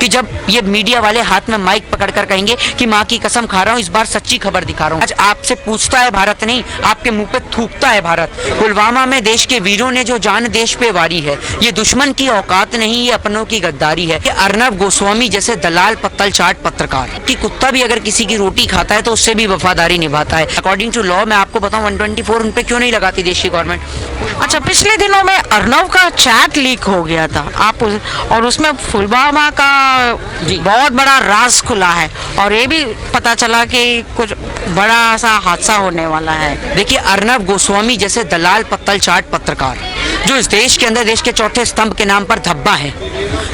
कि जब ये मीडिया वाले हाथ में माइक पकड़कर कहेंगे कि माँ की कसम खा रहा हूँ, इस बार सच्ची खबर दिखा रहा हूँ। आज आपसे पूछता है भारत नहीं, आपके मुंह पे थूकता है भारत। पुलवामा में देश के वीरों ने जो जान देश पे वारी है, ये दुश्मन की औकात नहीं, ये अपनों की गद्दारी है। अर्नब गोस्वामी जैसे दलाल पत्तल चाट पत्रकार कि कुत्ता भी अगर किसी की रोटी खाता है तो उससे भी वफादारी निभाता है। अकॉर्डिंग टू लॉ मैं आपको बताऊं 124 उन पे क्यों नहीं लगाती देश की गवर्नमेंट। अच्छा, पिछले दिनों में अर्नब का चैट लीक हो गया था और उसमें पुलवामा का बहुत बड़ा राज खुला है और ये भी पता चला कि कुछ बड़ा सा हादसा होने वाला है। देखिए, अर्नब गोस्वामी जैसे दलाल पत्तल चाट पत्रकार जो इस देश के अंदर देश के चौथे स्तंभ के नाम पर धब्बा है।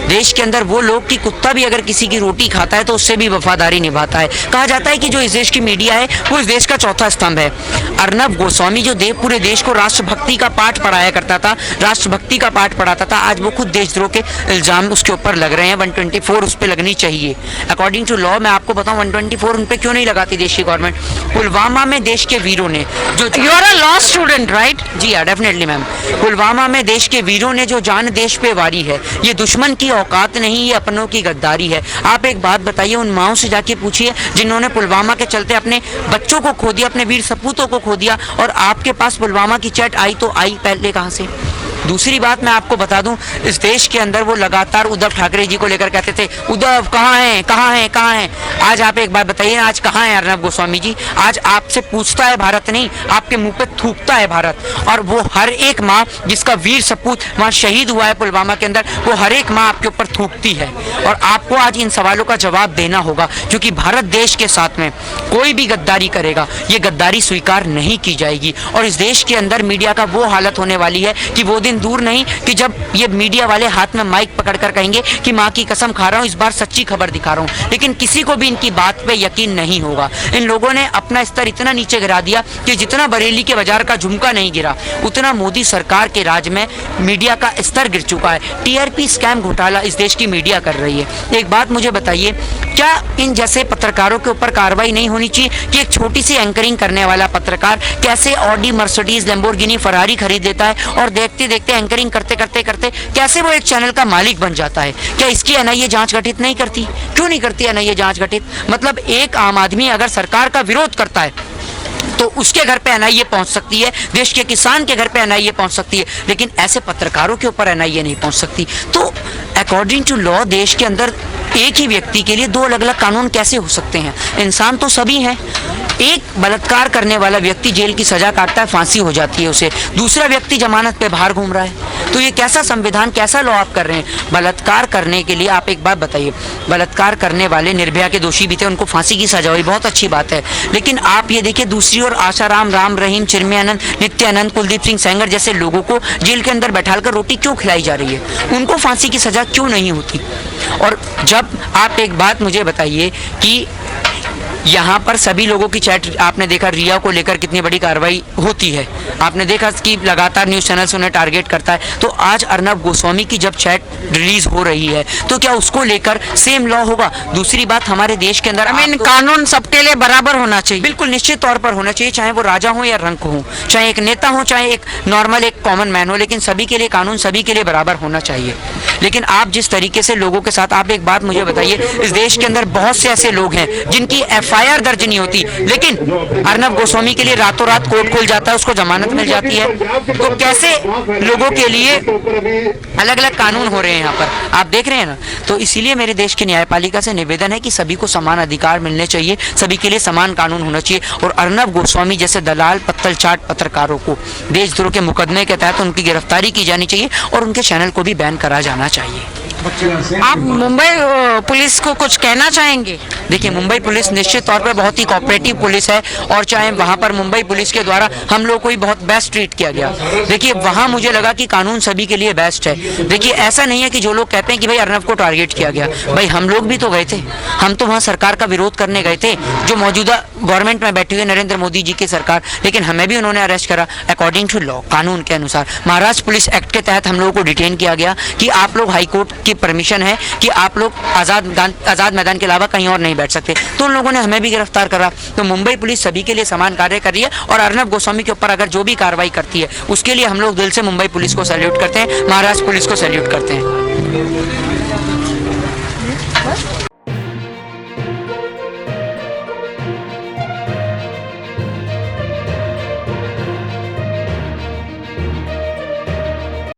देश के अंदर वो लोग कि कुत्ता भी अगर किसी की रोटी खाता है तो उससे भी वफादारी निभाता है। कहा जाता है कि जो इस देश की मीडिया है वो इस देश का चौथा स्तंभ है। अर्नब गोस्वामी जो पूरे देश को राष्ट्रभक्ति का पाठ पढ़ाया करता था, राष्ट्रभक्ति का पाठ पढ़ाता था, आज वो खुद देशद्रोह के इल्जाम उसके ऊपर लग रहे हैं। 124 उस पर लगनी चाहिए। अकॉर्डिंग टू लॉ मैं आपको बताऊं 124 उन पे क्यों नहीं लगाती देश की गवर्नमेंट। पुलवामा में देश के वीरों ने जो, you are a law student right? जी हाँ, डेफिनेटली मैम। पुलवामा में देश के वीरों ने जो जान देश पे वारी है, ये दुश्मन की औकात नहीं, ये अपनों की गद्दारी है। आप एक बात बताइए, उन माओं से जाके पूछिए जिन्होंने पुलवामा के चलते अपने बच्चों को खो दिया, अपने वीर सपूतों को खो दिया, और आपके पास पुलवामा की चैट आई तो आई, पहले कहाँ से? दूसरी बात मैं आपको बता दूं, इस देश के अंदर वो लगातार उद्धव ठाकरे जी को लेकर कहते थे, उद्धव कहाँ हैं, कहाँ हैं, कहाँ हैं। आज आप एक बात बताइए, आज कहाँ हैं अर्नब गोस्वामी जी? आज आपसे पूछता है भारत नहीं, आपके मुंह पे थूकता है भारत। और वो हर एक माँ जिसका वीर सपूत वहाँ शहीद हुआ है पुलवामा के अंदर, वो हर एक माँ आपके ऊपर थूकती है। और आपको आज इन सवालों का जवाब देना होगा, क्योंकि भारत देश के साथ में कोई भी गद्दारी करेगा, ये गद्दारी स्वीकार नहीं की जाएगी। और इस देश के अंदर मीडिया का वो हालत होने वाली है कि वो दिन दूर नहीं कि जब ये मीडिया वाले हाथ में माइक पकड़कर कहेंगे कि माँ की कसम खा रहा हूँ, इस बार सच्ची खबर दिखा रहा हूँ। लेकिन किसी को भी इनकी बात पे यकीन नहीं होगा। इन लोगों ने अपना स्तर इतना नीचे गिरा दिया कि जितना बरेली के बाजार का झुमका नहीं गिरा, उतना मोदी सरकार के राज में मीडिया का स्तर गिर चुका है। टीआरपी स्कैम घोटाला इस देश की मीडिया कर रही है। एक बात मुझे बताइए, क्या इन जैसे पत्रकारों के ऊपर कार्रवाई नहीं होनी चाहिए कि एक छोटी सी एंकरिंग करने वाला पत्रकार कैसे ऑडी, मर्सिडीज, लैम्बोर्गिनी, फरारी खरीद लेता है और देखते देखते एंकरिंग करते करते करते कैसे वो एक चैनल का मालिक बन जाता है? क्या इसकी एनआईए जांच गठित नहीं करती? क्यों नहीं करती एनआईए जांच गठित? मतलब एक आम आदमी अगर सरकार का विरोध करता है तो उसके घर पे एनआईए पहुंच सकती है, देश के किसान के घर पे एनआईए पहुंच सकती है, लेकिन ऐसे पत्रकारों के ऊपर एनआईए नहीं पहुंच सकती। तो अकॉर्डिंग टू लॉ देश के अंदर एक ही व्यक्ति के लिए दो अलग अलग कानून कैसे हो सकते हैं? इंसान तो सभी हैं। एक बलात्कार करने वाला व्यक्ति जेल की सजा काटता है, फांसी हो जाती है उसे, दूसरा व्यक्ति जमानत पे बाहर घूम रहा है। तो ये कैसा संविधान, कैसा लॉ आप कर रहे हैं? बलात्कार करने के लिए आप एक बात बताइए, बलात्कार करने वाले निर्भया के दोषी भी थे, उनको फांसी की सजा हुई, बहुत अच्छी बात है। लेकिन आप ये देखिए दूसरी ओर आशाराम, राम रहीम, चिन्मयानंद, नित्यानंद, कुलदीप सिंह सेंगर जैसे लोगों को जेल के अंदर बैठाकर रोटी क्यों खिलाई जा रही है? उनको फांसी की सजा क्यों नहीं होती? और जब आप एक बात मुझे बताइए कि यहाँ पर सभी लोगों की चैट, आपने देखा रिया को लेकर कितनी बड़ी कार्रवाई होती है, आपने देखा कि लगातार न्यूज़ चैनल्स उन्हें टारगेट करता है। तो आज अर्नब गोस्वामी की जब चैट रिलीज हो रही है तो क्या उसको लेकर सेम लॉ होगा? दूसरी बात, हमारे देश के अंदर कानून सबके लिए बराबर होना चाहिए। बिल्कुल निश्चित तौर पर होना चाहिए, चाहे वो राजा हो या रंक हो, चाहे एक नेता हो, चाहे एक नॉर्मल एक कॉमन मैन हो, लेकिन सभी के लिए कानून सभी के लिए बराबर होना चाहिए। लेकिन आप जिस तरीके से लोगों के साथ, आप एक बात मुझे बताइए, इस देश के अंदर बहुत से ऐसे लोग हैं जिनकी एफआईआर दर्ज नहीं होती, लेकिन अर्नब गोस्वामी के लिए रातों रात कोर्ट खुल जाता है, उसको जमानत मिल जाती है। तो कैसे लोगों के लिए अलग अलग कानून हो रहे हैं यहाँ पर, आप देख रहे हैं ना। तो इसीलिए मेरे देश की न्यायपालिका से निवेदन है कि सभी को समान अधिकार मिलने चाहिए, सभी के लिए समान कानून होना चाहिए। और अर्नब गोस्वामी जैसे दलाल पत्तल चाट पत्रकारों को देशद्रोह के मुकदमे के तहत उनकी गिरफ्तारी की जानी चाहिए और उनके चैनल को भी बैन करा जाना चाहिए। आप मुंबई पुलिस को कुछ कहना चाहेंगे? देखिए, मुंबई पुलिस निश्चित तौर पर बहुत ही कोऑपरेटिव पुलिस है, और चाहे वहाँ पर मुंबई पुलिस के द्वारा हम लोग को ही बहुत बेस्ट ट्रीट किया गया। देखिए, वहाँ मुझे लगा कि कानून सभी के लिए बेस्ट है। देखिए, ऐसा नहीं है कि जो लोग कहते हैं कि भाई अर्नब को टारगेट किया गया, भाई हम लोग भी तो गए थे, हम तो वहाँ सरकार का विरोध करने गए थे, जो मौजूदा गवर्नमेंट में बैठी हुई नरेंद्र मोदी जी की सरकार, लेकिन हमें भी उन्होंने अरेस्ट करा अकॉर्डिंग टू लॉ, कानून के अनुसार। महाराष्ट्र पुलिस एक्ट के तहत हम लोगों को डिटेन किया गया कि आप लोग हाईकोर्ट की परमिशन है कि आप लोग आज़ाद मैदान के अलावा कहीं और नहीं बैठ सकते, तो उन लोगों ने हमें भी गिरफ्तार करा। तो मुंबई पुलिस सभी के लिए समान कार्य कर रही है, और अर्नब गोस्वामी के ऊपर अगर जो भी कार्रवाई करती है उसके लिए हम लोग दिल से मुंबई पुलिस को सैल्यूट करते हैं, महाराष्ट्र पुलिस को सैल्यूट करते हैं।